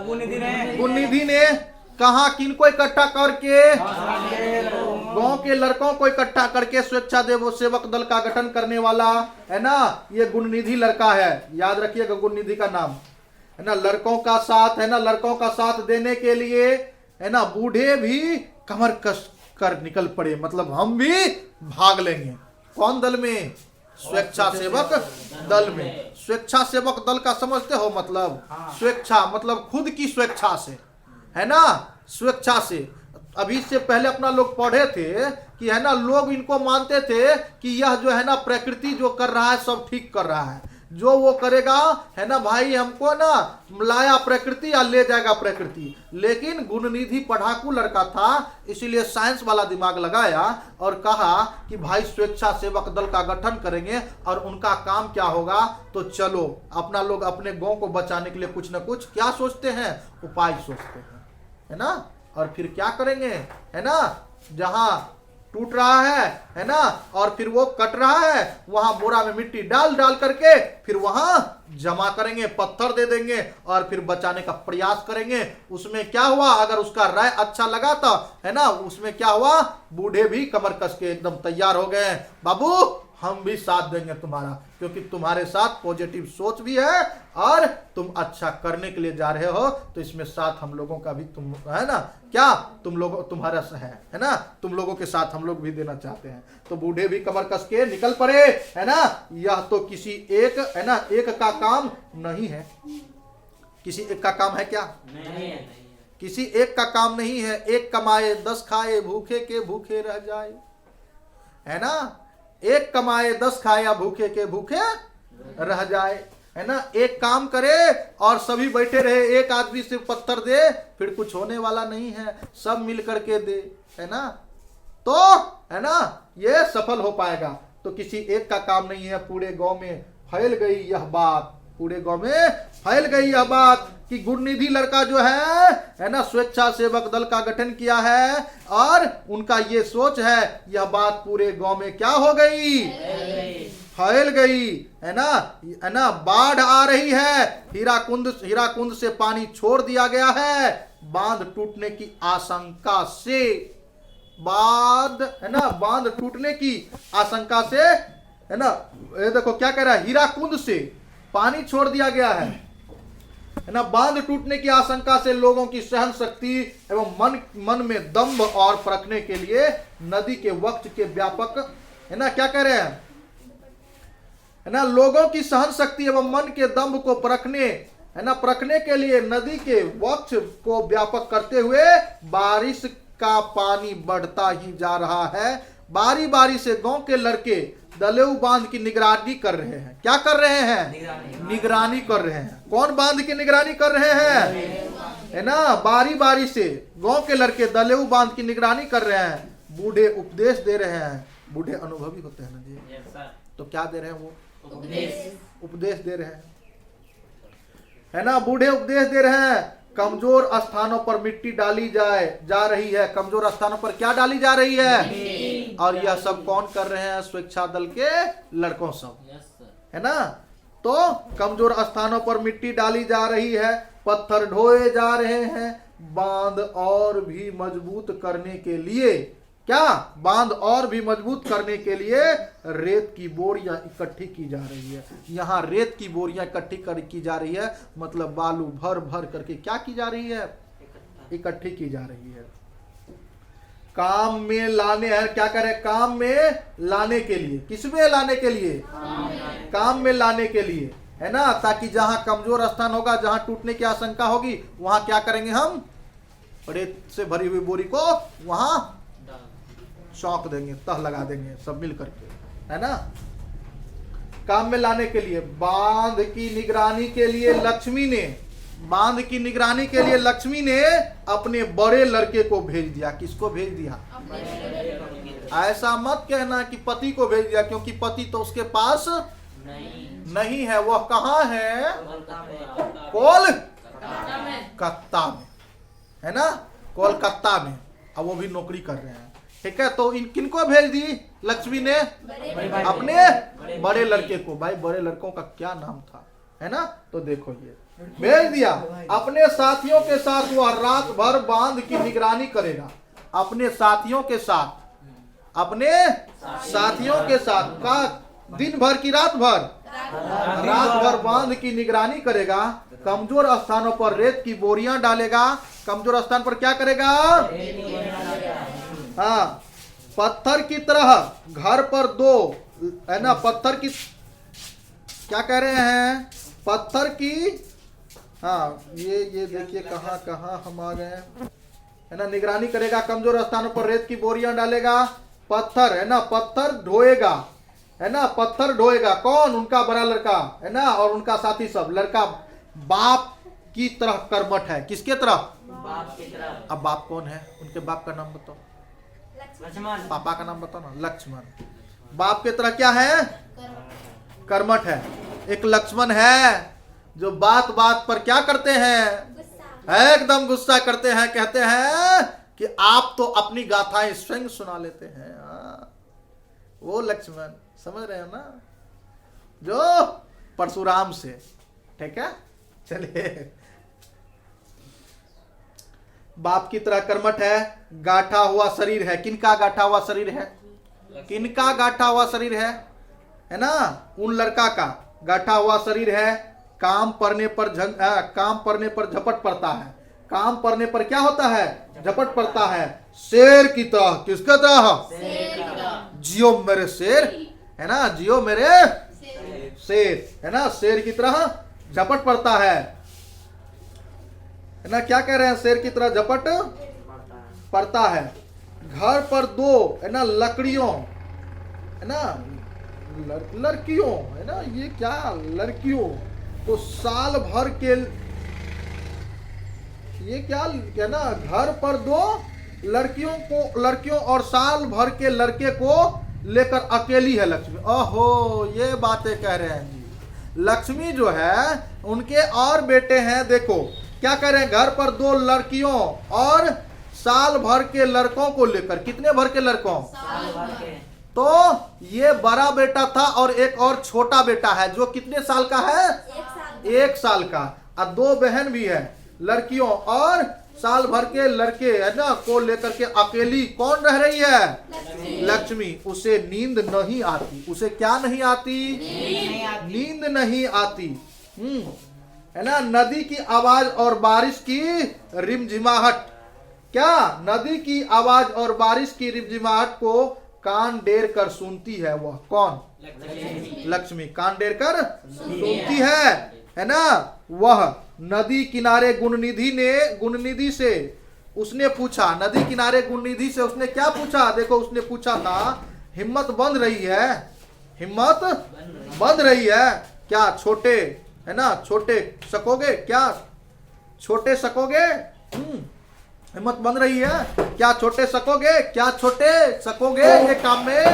गुणनिधि ने कहा किनको इकट्ठा करके, गांव के लड़कों को इकट्ठा करके स्वेच्छा सेवक दल का गठन करने वाला है ना, ये गुणनिधि लड़का है। याद रखिएगा गुणनिधि का नाम है ना। लड़कों का साथ है ना, लड़कों का साथ देने के लिए है ना बूढ़े भी कमर कस कर निकल पड़े। मतलब हम भी भाग लेंगे। कौन दल में? स्वेच्छा सेवक दल में। स्वेच्छा सेवक दल का समझते हो मतलब? स्वेच्छा मतलब खुद की स्वेच्छा से है ना, स्वेच्छा से। अभी से पहले अपना लोग पढ़े थे कि है ना, लोग इनको मानते थे कि यह जो है ना प्रकृति जो कर रहा है सब ठीक कर रहा है, जो वो करेगा है ना भाई हमको ना लाया प्रकृति या ले जाएगा प्रकृति। लेकिन गुणनिधि पढ़ाकू लड़का था, इसीलिए साइंस वाला दिमाग लगाया और कहा कि भाई स्वेच्छा सेवक दल का गठन करेंगे और उनका काम क्या होगा, तो चलो अपना लोग अपने गांव को बचाने के लिए कुछ ना कुछ क्या सोचते हैं, उपाय सोचते हैं है ना। और फिर क्या करेंगे है ना, जहां टूट रहा है ना, और फिर वो कट रहा है वहां बोरा में मिट्टी डाल डाल करके फिर वहां जमा करेंगे, पत्थर दे देंगे और फिर बचाने का प्रयास करेंगे। उसमें क्या हुआ, अगर उसका राय अच्छा लगा तो है ना, उसमें क्या हुआ, बूढ़े भी कमर कस के एकदम तैयार हो गए। बाबू हम भी साथ देंगे तुम्हारा, क्योंकि तुम्हारे साथ पॉजिटिव सोच भी है और तुम अच्छा करने के लिए जा रहे हो, तो इसमें साथ हम लोगों का भी तुम है ना, क्या तुम लोग तुम्हारा है ना, तुम लोगों के साथ हम लोग भी देना चाहते हैं। तो बूढ़े भी कमर कस के निकल पड़े है ना। यह तो किसी एक है ना, एक का काम नहीं है। किसी एक का काम है क्या? नहीं है। किसी एक का काम नहीं है। एक कमाए 10 खाए, भूखे के भूखे रह जाए है ना। एक कमाए 10 खाए या भूखे के भूखे रह जाए है ना। एक काम करे और सभी बैठे रहे, एक आदमी सिर्फ पत्थर दे, फिर कुछ होने वाला नहीं है। सब मिल करके दे है ना, तो है ना ये सफल हो पाएगा। तो किसी एक का काम नहीं है। पूरे गांव में फैल गई यह बात, पूरे गांव में फैल गई यह बात कि गुणनिधि लड़का जो है ना स्वेच्छा सेवक दल का गठन किया है और उनका ये सोच है। यह बात पूरे गांव में क्या हो गई, फैल गई है ना। बाढ़ आ रही है, हीराकुंड से पानी छोड़ दिया गया है। बांध टूटने की आशंका से, बांध टूटने की आशंका से है ना, ये देखो क्या कह रहा है, हीराकुंड से पानी छोड़ दिया गया है ना। बांध टूटने की आशंका से लोगों की सहन शक्ति एवं मन में दम्भ और परखने के लिए नदी के वक्त के व्यापक है ना, क्या कह रहे हैं है ना, लोगों की सहन शक्ति एवं मन के दम्भ को परखने है ना, परखने के लिए नदी के वक्ष को व्यापक करते हुए बारिश का पानी बढ़ता ही जा रहा है। बारी बारी से गांव के लड़के दलेऊ बांध की निगरानी कर रहे हैं। क्या कर रहे हैं? निगरानी कर रहे हैं। कौन बांध की निगरानी कर रहे हैं है ना, बारी बारी से गांव के लड़के दलेऊ बांध की निगरानी कर रहे हैं। बूढ़े उपदेश दे रहे हैं। बूढ़े अनुभवी होते हैं ना जी, तो क्या दे रहे हैं वो? उपदेश दे रहे हैं है ना। बूढ़े उपदेश दे रहे हैं। कमजोर स्थानों पर मिट्टी डाली जा रही है। कमजोर स्थानों पर क्या डाली जा रही है? और यह सब कौन कर रहे हैं? स्वेच्छा दल के लड़कों सब है ना। तो कमजोर स्थानों पर मिट्टी डाली जा रही है, पत्थर ढोए जा रहे हैं। बांध और भी मजबूत करने के लिए क्या? बांध और भी मजबूत करने के लिए रेत की बोरियां इकट्ठी की जा रही है। यहाँ रेत की बोरियां इकट्ठी की जा रही है, मतलब बालू भर भर करके क्या की जा रही है? इकट्ठी की जा रही है। काम में लाने हैं, क्या करें? काम में लाने के लिए। किसमें लाने के लिए? काम में लाने के लिए है ना, ताकि जहां कमजोर स्थान होगा, जहां टूटने की आशंका होगी, वहां क्या करेंगे हम? रेत से भरी हुई बोरी को वहां चौंक देंगे, तह लगा देंगे सब मिल करके है ना। काम में लाने के लिए बांध की निगरानी के लिए लक्ष्मी ने, बांध की निगरानी के लिए लक्ष्मी ने अपने बड़े लड़के को भेज दिया। किसको भेज दिया? ऐसा मत कहना कि पति को भेज दिया, क्योंकि पति तो उसके पास नहीं है। वह कहाँ है? कोलकाता में है ना, कोलकाता में। अब वो भी नौकरी कर रहे हैं, ठीक है। तो इन किनको भेज दी लक्ष्मी ने? अपने बड़े लड़के को। भाई बड़े लड़कों का क्या नाम था है ना, तो देखो ये भेज दिया। अपने साथियों के साथ वह रात भर बांध की निगरानी करेगा। अपने साथियों के साथ, अपने साथियों के साथ का दिन भर की रात भर बांध की निगरानी करेगा। कमजोर स्थानों पर रेत की बोरियां डालेगा। कमजोर स्थान पर क्या करेगा? हाँ, पत्थर की तरह घर पर दो, है ना, पत्थर की, क्या कह रहे हैं? पत्थर की, हाँ, ये देखिए कहाँ कहाँ हम आ गए, है ना। निगरानी करेगा, कमजोर स्थानों पर रेत की बोरियां डालेगा। पत्थर, है ना, पत्थर ढोएगा, है ना, पत्थर ढोएगा। कौन? उनका बड़ा लड़का, है ना, और उनका साथी सब। लड़का बाप की तरह कर्मठ है। किसके तरह? बाप की तरह। अब बाप कौन है? उनके बाप का नाम बताओ। लक्ष्मण। पापा का नाम बताओ ना। लक्ष्मण। बाप के तरह क्या है? कर्मठ है। एक लक्ष्मण है जो बात बात पर क्या करते हैं? एकदम गुस्सा करते हैं। कहते हैं कि आप तो अपनी गाथाएं स्वयं सुना लेते हैं। वो लक्ष्मण, समझ रहे हो ना, जो परशुराम से, ठीक है। चलिए, बाप की तरह कर्मठ है, गांठा हुआ शरीर है। किनका गांठा हुआ शरीर है? किनका गांठा हुआ शरीर है ना? उन लड़का का गांठा हुआ शरीर है। काम पड़ने पर झपट पड़ता है। काम पड़ने पर क्या होता है? झपट पड़ता है। शेर की तरह। किसका तरह? जियो मेरे शेर, है ना, जियो मेरे शेर, है ना, शेर की तरह झपट पड़ता है ना। क्या कह रहे हैं? शेर की तरह झपट पड़ता है। घर पर दो, है ना, लकड़ियों, है ना, लड़कियों, है ना, ये क्या लड़कियों, तो साल भर के, ये क्या है ना, घर पर दो लड़कियों और साल भर के लड़के को लेकर अकेली है लक्ष्मी। ओहो, ये बातें कह रहे हैं जी। लक्ष्मी जो है, उनके और बेटे हैं। देखो क्या कह रहे हैं? घर पर दो लड़कियों और साल भर के लड़कों को लेकर। कितने भर के लड़कों? साल भर के। तो ये बड़ा बेटा था और एक और छोटा बेटा है जो कितने साल का है? 1 साल का। और 2 बहन भी है, लड़कियों और साल भर के लड़के, है ना, को लेकर के अकेली कौन रह रही है? लक्ष्मी। उसे नींद नहीं आती। उसे क्या नहीं आती? नींद नहीं आती। है ना। नदी की आवाज और बारिश की रिमझिमाहट। क्या? नदी की आवाज और बारिश की रिमझिमाहट को कान डेर कर सुनती है। वह कौन? लक्ष्मी। कान डेर कर सुनती है ना। वह नदी किनारे गुणनिधि से उसने पूछा। नदी किनारे गुणनिधि से उसने क्या पूछा? देखो, उसने पूछा था, हिम्मत बंध रही है, हिम्मत बंध रही है क्या? छोटे, है ना, छोटे सकोगे क्या? छोटे सकोगे? हिम्मत बंध रही है क्या? छोटे सकोगे क्या? छोटे सकोगे ये काम में,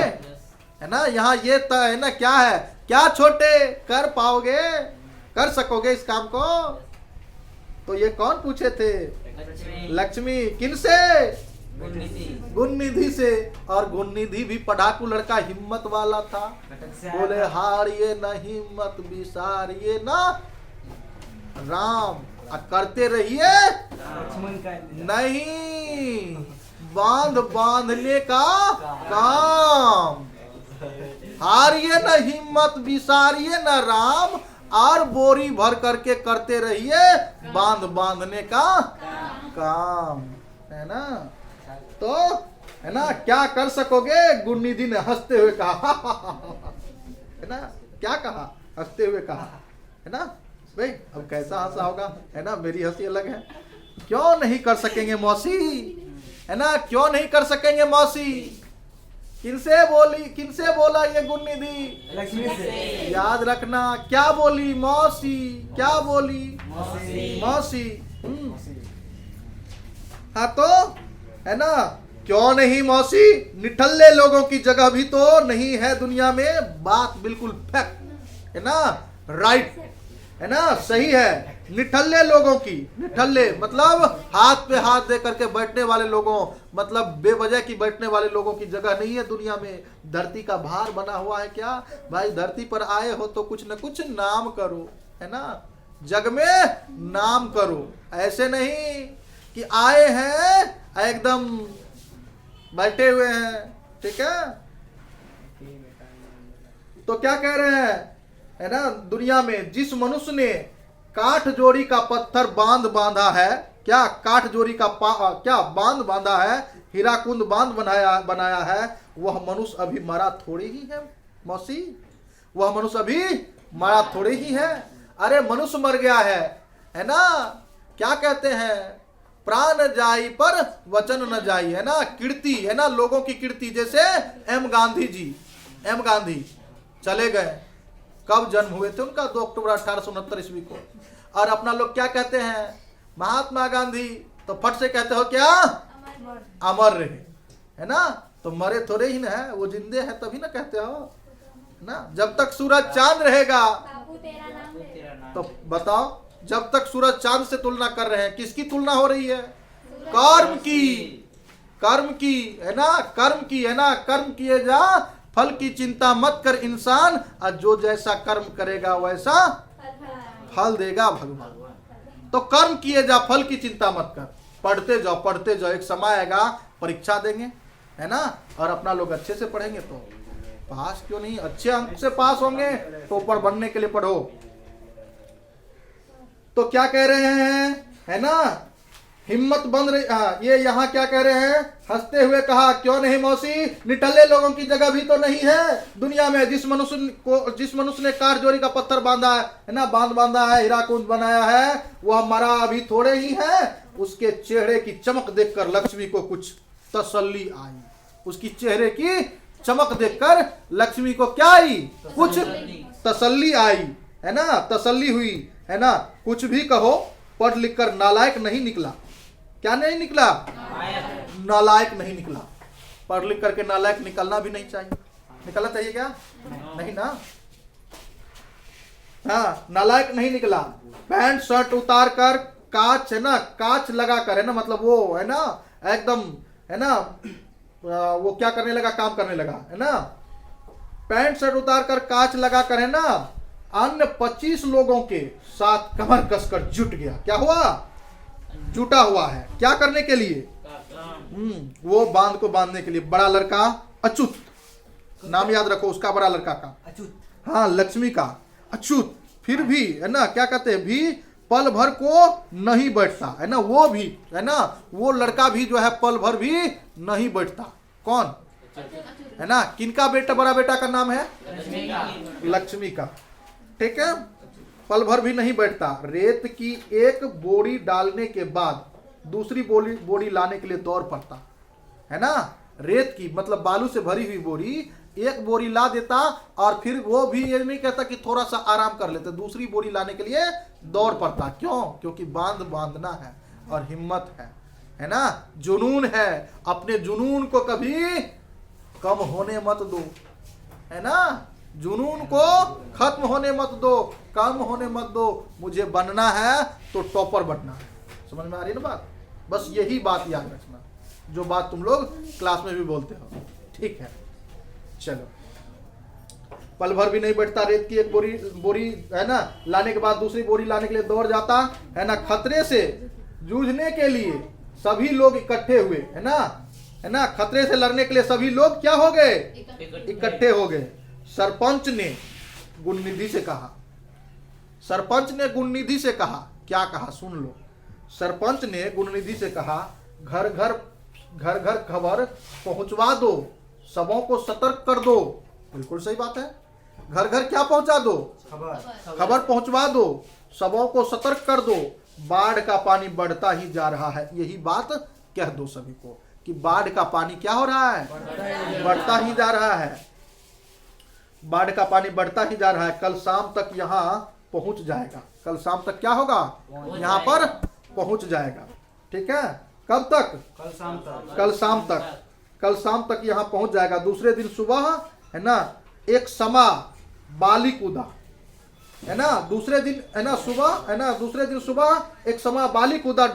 है ना। यहाँ ये है ना, क्या है? क्या छोटे कर पाओगे, कर सकोगे इस काम को? तो ये कौन पूछे थे? लक्ष्मी। किनसे? गुणनिधि से। और गुणनिधि भी पढ़ाकू लड़का, हिम्मत वाला था। बोले, हारिए न हिम्मत, विसारिए ना राम, करते रहिए नहीं बांधने का काम। हारिए न हिम्मत, विसारिए न राम, और बोरी भर करके करते रहिए बांधने का काम, है ना। तो, है ना, क्या कर सकोगे? गुणनिधि ने हंसते हुए कहा, है ना। क्या कहा? हंसते हुए कहा, है ना। भाई अब कैसा हंसा होगा, है ना, मेरी हंसी अलग है। क्यों नहीं कर सकेंगे मौसी, है ना, क्यों नहीं कर सकेंगे मौसी? किनसे बोली, किनसे बोला ये गुणनिधि? लक्ष्मी से। याद रखना, क्या बोली? मौसी। क्या बोली? मौसी। हाँ तो, है ना, क्यों नहीं मौसी? निठल्ले लोगों की जगह भी तो नहीं है दुनिया में। बात बिल्कुल फैक्ट, है ना, राइट, है ना, सही है। निठल्ले लोगों की, निठल्ले मतलब हाथ पे हाथ दे करके बैठने वाले लोगों, मतलब बेवजह की बैठने वाले लोगों की जगह नहीं है दुनिया में। धरती का भार बना हुआ है क्या? भाई धरती पर आए हो तो कुछ न कुछ नाम करो, है ना। जग में नाम करो। ऐसे नहीं कि आए हैं एकदम बैठे हुए हैं, ठीक है। तो क्या कह रहे हैं, है ना, दुनिया में जिस मनुष्य ने काठ जोड़ी का पत्थर बांध बांधा है, क्या काठ जोड़ी का क्या बांध बांधा है, हीराकुंद बांध बनाया है, वह मनुष्य अभी मरा थोड़ी ही है मौसी, वह मनुष्य अभी मरा थोड़ी ही है। अरे मनुष्य मर गया है ना। क्या कहते हैं, प्राण जाई पर वचन न जाई, है ना, कीर्ति, है ना, लोगों की कीर्ति। जैसे एम गांधी जी, एम गांधी चले गए, कब जन्म हुए थे उनका, 2 अक्टूबर 1869 ईस्वी को। और अपना लोग क्या कहते हैं, महात्मा गांधी, तो फट से कहते हो क्या, अमर रहे, है ना। तो मरे थोड़े ही ना है, वो जिंदे हैं तभी ना कहते हो ना। जब तक सूरज चांद रहेगा, तो बताओ, जब तक सूरज चांद से तुलना कर रहे हैं, किसकी तुलना हो रही है, कर्म की, कर्म की, है ना, कर्म की, है ना। कर्म किए जा, फल की चिंता मत कर इंसान, और जो जैसा कर्म करेगा वैसा फल देगा भगवान। तो कर्म किए जा, फल की चिंता मत कर, पढ़ते जाओ पढ़ते जाओ, एक समय आएगा परीक्षा देंगे, है ना, और अपना लोग अच्छे से पढ़ेंगे तो पास क्यों नहीं, अच्छे अंक से पास होंगे तो ऊपर बनने के लिए पढ़ो। तो क्या कह रहे हैं, है ना, हिम्मत बंद रही। ये यहाँ क्या कह रहे हैं, हंसते हुए कहा, क्यों नहीं मौसी, निठल्ले लोगों की जगह भी तो नहीं है दुनिया में। जिस मनुष्य ने काठ जोड़ी का पत्थर बांधा है ना, बांधा है, हीराकुंड बनाया है, वह मरा अभी थोड़े ही है। उसके चेहरे की चमक देखकर लक्ष्मी को कुछ तसल्ली आई। उसकी चेहरे की चमक देखकर लक्ष्मी को क्या आई, कुछ तसल्ली आई, है ना, तसल्ली हुई, है ना। कुछ भी कहो, पढ़ लिख कर नालायक नहीं निकला। क्या नहीं निकला, नालायक नहीं निकला। पढ़ लिख करके नालायक निकलना भी नहीं चाहिए। निकलना चाहिए क्या, नहीं ना। हाँ, नालायक नहीं निकला। पैंट शर्ट उतार कर, कांच, है ना, कांच लगा कर, है ना, मतलब वो, है ना, एकदम, है ना, वो क्या करने लगा, काम करने लगा, है ना। पैंट शर्ट उतार कर, कांच लगा कर, है ना, अन्य 25 लोगों के साथ कमर कसकर जुट गया। क्या हुआ, जुटा हुआ है, क्या करने के लिए, वो बांध को बांधने के लिए। बड़ा लड़का अच्युत, नाम याद रखो उसका, बड़ा लड़का का अच्युत, हाँ, लक्ष्मी का अच्युत। फिर भी, है ना, क्या कहते हैं, भी पल भर को नहीं बैठता, है ना, वो भी, है ना, वो लड़का भी जो है पल भर भी नहीं बैठता। कौन, है ना, किनका बेटा, बड़ा बेटा का नाम है लक्ष्मी का, ठीक है। पल भर भी नहीं बैठता। रेत की एक बोरी डालने के बाद दूसरी बोरी लाने के लिए दौड़ पड़ता, है ना। रेत की मतलब बालू से भरी हुई बोरी, एक बोरी ला देता, और फिर वो भी ये नहीं कहता कि थोड़ा सा आराम कर लेते, दूसरी बोरी लाने के लिए दौड़ पड़ता। क्यों, क्योंकि बांधना है और हिम्मत है ना, जुनून है। अपने जुनून को कभी कम होने मत दो, है ना, जुनून को खत्म होने मत दो, कम होने मत दो। मुझे बनना है तो टॉपर बनना है। समझ में आ रही है ना बात, बस यही बात याद रखना, जो बात तुम लोग क्लास में भी बोलते हो, ठीक है। चलो, पल भर भी नहीं बैठता। रेत की एक बोरी, है ना, लाने के बाद दूसरी बोरी लाने के लिए दौड़ जाता, है ना। खतरे से जूझने के लिए सभी लोग इकट्ठे हुए, है ना, खतरे से लड़ने के लिए सभी लोग क्या हो गए, इकट्ठे हो गए। सरपंच ने गुणनिधि से कहा, सरपंच ने गुणनिधि से कहा, क्या कहा सुन लो। सरपंच ने गुणनिधि से कहा, घर घर खबर पहुंचवा दो, सबों को सतर्क कर दो। बिल्कुल सही बात है, घर घर क्या पहुंचा दो, खबर पहुंचवा दो, सबों को सतर्क कर दो। बाढ़ का पानी बढ़ता ही जा रहा है, यही बात कह दो सभी को कि बाढ़ का पानी क्या हो रहा है, बढ़ता ही जा रहा है। बाढ़ का पानी बढ़ता ही जा रहा है, कल शाम तक यहाँ पहुंच जाएगा। कल शाम तक क्या होगा, यहाँ पर पहुंच जाएगा, ठीक है। कब तक, कल शाम तक, कल शाम तक यहाँ पहुंच जाएगा। दूसरे दिन सुबह, है ना, एक समा बाली कूदा, है ना, दूसरे दिन, है ना, सुबह, है ना, दूसरे दिन सुबह एक समा बाली कूदा ...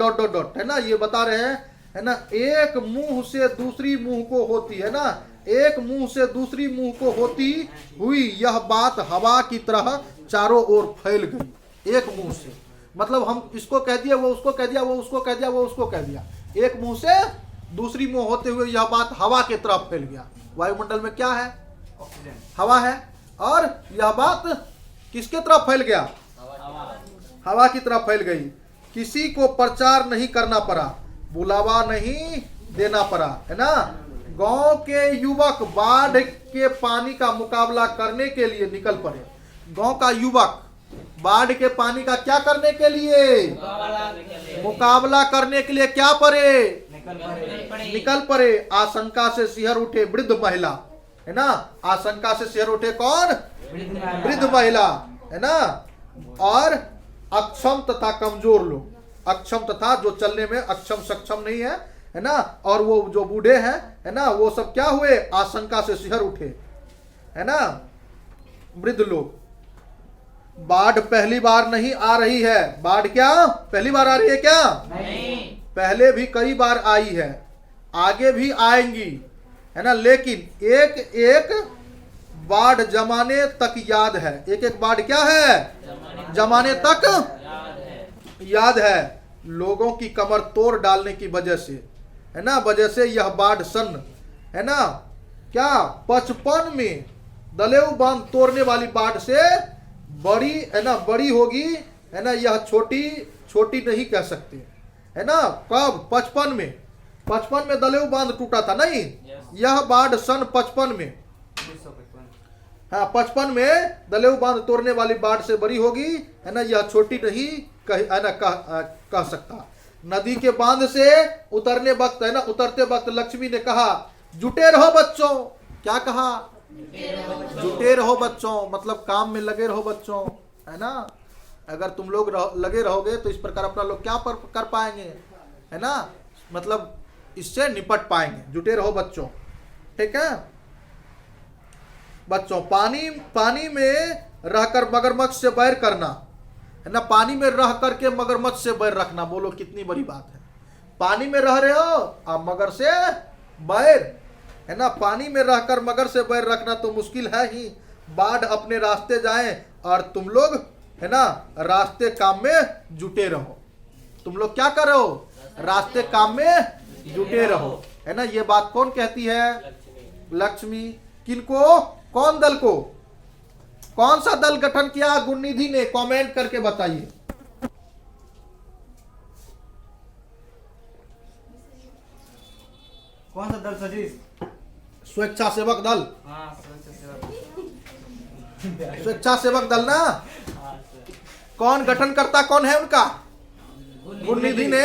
है ना। ये बता रहे हैं, है ना, एक मुंह से दूसरी मुंह को होती, है ना, एक मुंह से दूसरी मुंह को होती हुई यह बात हवा की तरह चारों ओर फैल गई। एक मुंह से। मतलब हम इसको कह दिया, वो उसको कह दिया, वो उसको कह दिया, वो उसको कह दिया, एक मुंह से दूसरी मुंह होते हुए यह बात हवा के तरफ फैल गया। वायुमंडल में क्या है? ऑक्सीजन, हवा है। और यह बात किसके तरफ फैल गया? हवा की तरफ फैल गई। किसी को प्रचार नहीं करना पड़ा, बुलावा नहीं देना पड़ा, है ना। गांव के युवक बाढ़ के पानी का मुकाबला करने के लिए निकल पड़े। गांव का युवक बाढ़ के पानी का क्या करने के लिए? मुकाबला करने के लिए क्या पड़े? निकल पड़े। आशंका से सिहर उठे वृद्ध महिला, है ना। आशंका से सिहर उठे कौन? वृद्ध महिला, है ना। और अक्षम तथा कमजोर लोग, अक्षम तथा जो चलने में अक्षम सक्षम नहीं है ना। और वो जो बूढ़े हैं, है ना, वो सब क्या हुए? आशंका से सिहर उठे, है ना। वृद्ध लोग। बाढ़ पहली बार नहीं आ रही है। बाढ़ क्या पहली बार आ रही है क्या? नहीं, पहले भी कई बार आई है, आगे भी आएंगी, है ना। लेकिन एक एक बाढ़ जमाने तक याद है। एक एक बाढ़ क्या है? जमाने तक याद है। लोगों की कमर तोड़ डालने की वजह से, है ना, वजह से यह बाढ़ सन, है ना, क्या 55 में दलेऊ बांध तोड़ने वाली बाढ़ से बड़ी, है ना, बड़ी होगी, है ना। यह छोटी छोटी नहीं कह सकते, है ना। कब? 55 में। 55 में दलेऊ बांध टूटा था, नहीं। यह बाढ़ सन 55 में, हाँ 55 में दलेऊ बांध तोड़ने वाली बाढ़ से बड़ी होगी, है ना। यह छोटी नहीं है ना कह सकता। नदी के बांध से उतरने वक्त, है ना, उतरते वक्त लक्ष्मी ने कहा जुटे रहो बच्चों। क्या कहा? जुटे रहो बच्चों, मतलब काम में लगे रहो बच्चों, है ना। अगर तुम लोग लगे रहोगे तो इस प्रकार अपना लोग क्या कर पाएंगे, है ना, मतलब इससे निपट पाएंगे। जुटे रहो बच्चों, ठीक है। बच्चों, पानी में रहकर मगरमच्छ से बैर करना, है ना। पानी में रह करके मगरमच्छ से बैर रखना, बोलो कितनी बड़ी बात है। पानी में रह रहे हो आप मगर से बैर, है ना। पानी में रहकर मगर से बैर रखना तो मुश्किल है ही। बाढ़ अपने रास्ते जाए और तुम लोग, है ना, रास्ते काम में जुटे रहो। तुम लोग क्या करो? रास्ते काम में जुटे रहो, है ना। ये बात कौन कहती है? लक्ष्मी। किनको? कौन दल को? कौन सा दल गठन किया गुणनिधि ने? कमेंट करके बताइए। कौन सा दल सजीश? स्वेच्छासेवक दल। हाँ, स्वेच्छासेवक दल ना। कौन गठन करता कौन है उनका? गुणनिधि ने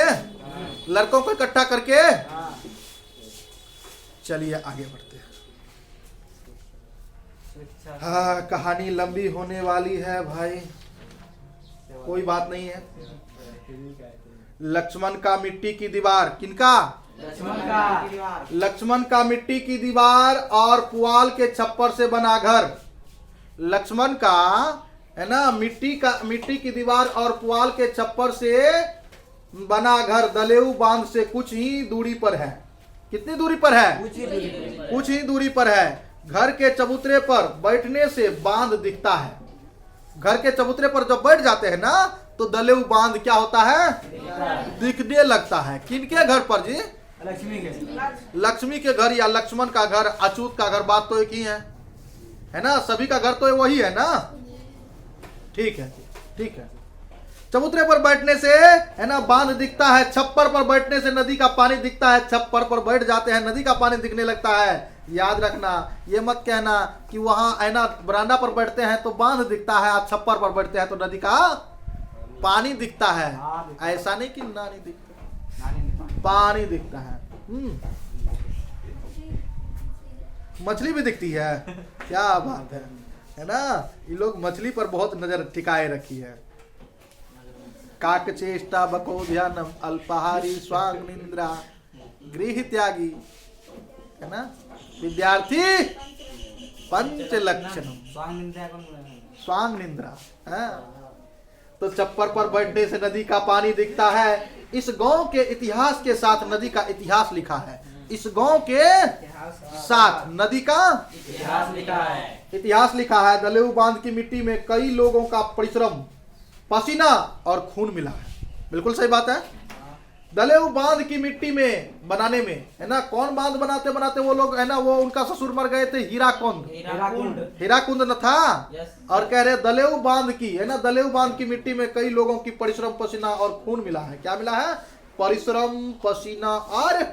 लड़कों को इकट्ठा करके। चलिए आगे बढ़ते हैं। हाँ, कहानी लंबी होने वाली है भाई, कोई बात नहीं है। लक्ष्मण का मिट्टी की दीवार, किनका? लक्ष्मण का मिट्टी की दीवार और पुआल के छप्पर से बना घर। लक्ष्मण का, है ना, मिट्टी की दीवार और पुआल के छप्पर से बना घर दलेऊ बांध से कुछ ही दूरी पर है। कितनी दूरी पर है? कुछ ही दूरी पर है। घर के चबूतरे पर बैठने से बांध दिखता है। घर के चबूतरे पर जब बैठ जाते हैं ना तो दलेऊ बांध क्या होता है? दिखने लगता है। किनके घर पर जी? लक्ष्मी के घर या लक्ष्मण का घर, अच्युत का घर, बात तो एक ही है ना। सभी का घर तो वही है ना। ठीक है, ठीक है। चबूतरे पर बैठने से, है ना, बांध दिखता है। छप्पर पर बैठने से नदी का पानी दिखता है। छप्पर पर बैठ जाते हैं, नदी का पानी दिखने लगता है। याद रखना, ये मत कहना कि वहां, है ना, बरामदा पर बैठते हैं तो बांध दिखता है, आप छप्पर पर बैठते हैं तो नदी का पानी दिखता है। ऐसा नहीं कि ना नहीं दिखता, पानी दिखता है। मछली भी दिखती है। क्या बात है ना। ये लोग मछली पर बहुत नजर टिकाए रखी है। काक चेष्टा बको ध्यानम अल्पाहारी स्वांग निंद्रा गृह त्यागी, है ना। विद्यार्थी पंच लक्षण स्वांग निंद्रा, तो छप्पर पर बैठने से नदी का पानी दिखता है। इस गांव के इतिहास के साथ नदी का इतिहास लिखा है। इस गांव के साथ नदी का इतिहास लिखा है। दलेऊ बांध की मिट्टी में कई लोगों का परिश्रम, पसीना और खून मिला है। बिल्कुल सही बात है। दले हुए बांध की मिट्टी में बनाने में, है ना, कौन बांध बनाते बनाते वो लोग, है ना, वो उनका ससुर मर गए थे, हीराकुंड, हीराकुंड न था। और कह रहे दलेऊ बांध की, है ना, दलेऊ बांध की मिट्टी में कई लोगों की परिश्रम, पसीना और खून मिला है। क्या मिला है? परिश्रम, पसीना और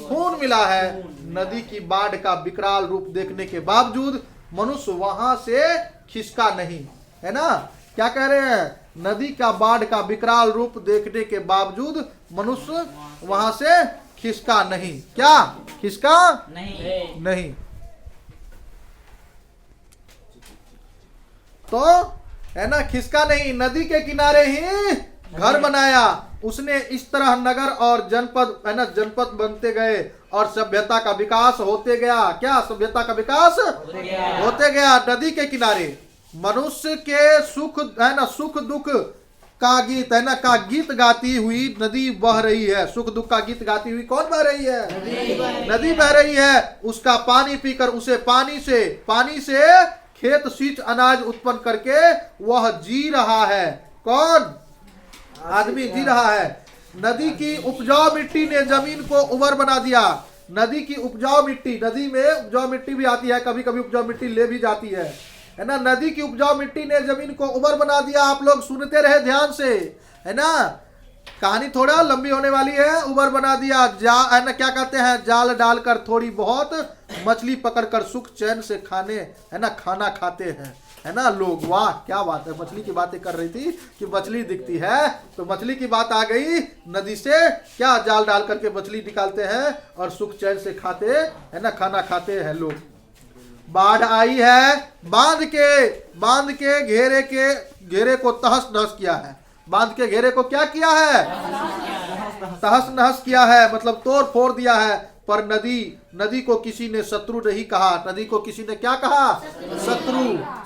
खून मिला है। नदी की बाढ़ का विकराल रूप देखने के बावजूद मनुष्य वहां से खिसका नहीं, है ना। क्या कह रहे हैं? नदी का बाढ़ का विकराल रूप देखने के बावजूद मनुष्य वहां से खिसका नहीं। क्या खिसका नहीं। तो, है ना, खिसका नहीं, नदी के किनारे ही घर बनाया उसने। इस तरह नगर और जनपद, है ना, जनपद बनते गए और सभ्यता का विकास होते गया। क्या सभ्यता का विकास होते गया? नदी के किनारे मनुष्य के सुख, है ना, सुख दुख का गीत, है ना, का गीत गाती हुई नदी बह रही है। सुख दुख का गीत गाती हुई कौन बह रही है? नदी बह रही है। उसका पानी पीकर उसे पानी से खेत सींच अनाज उत्पन्न करके वह जी रहा है। कौन? आदमी जी रहा है। नदी की उपजाऊ मिट्टी ने जमीन को उर्वर बना दिया। नदी की उपजाऊ मिट्टी, नदी में उपजाऊ मिट्टी भी आती है, कभी कभी उपजाऊ मिट्टी ले भी जाती है ना। नदी की उपजाऊ मिट्टी ने जमीन को उर्वर बना दिया। आप लोग सुनते रहे ध्यान से, है ना, कहानी थोड़ा लंबी होने वाली है। उर्वर बना दिया, है ना, क्या कहते हैं, जाल डालकर थोड़ी बहुत मछली पकड़कर सुख चैन से खाने, है ना, खाना खाते हैं, है ना लोग। वाह क्या बात है। मछली की बातें कर रही थी कि मछली दिखती है, तो मछली की बात आ गई। नदी से क्या जाल डाल करके मछली निकालते हैं और सुख चैन से खाते, है ना, खाना खाते हैं लोग। बाढ़ आई है, बांध के घेरे को तहस नहस किया है। बांध के घेरे को क्या किया है? तहस नहस किया है, मतलब तोड़ फोड़ दिया है। पर नदी को किसी ने शत्रु नहीं कहा। नदी को किसी ने क्या कहा?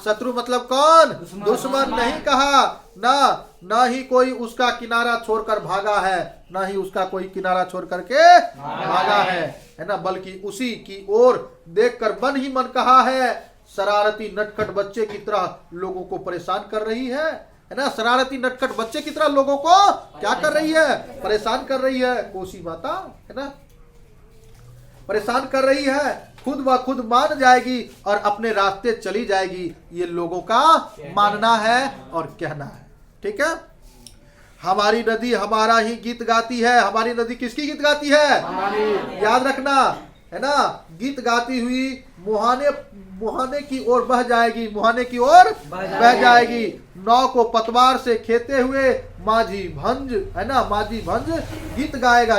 शत्रु मतलब कौन? दुश्मन नहीं कहा। ना ही कोई उसका किनारा छोड़कर भागा है, ना ही उसका कोई किनारा छोड़ करके भागा है ना, बल्कि उसी की ओर देखकर मन ही मन कहा है। शरारती नटखट बच्चे की तरह लोगों को परेशान कर रही है ना। शरारती नटखट बच्चे की तरह लोगों को क्या कर रही है? परेशान कर रही है। कोसी माता, है ना, परेशान कर रही है। खुद व खुद मान जाएगी और अपने रास्ते चली जाएगी, ये लोगों का मानना है और कहना है। ठीक है। हमारी नदी हमारा ही गीत गाती है। हमारी नदी किसकी गीत गाती है? याद रखना, है ना, गीत गाती हुई मुहाने की ओर बह जाएगी, मुहाने की ओर बह जाएगी। नाव को पतवार से खेते हुए माझी भंज, है ना, माझी भंज गीत गाएगा।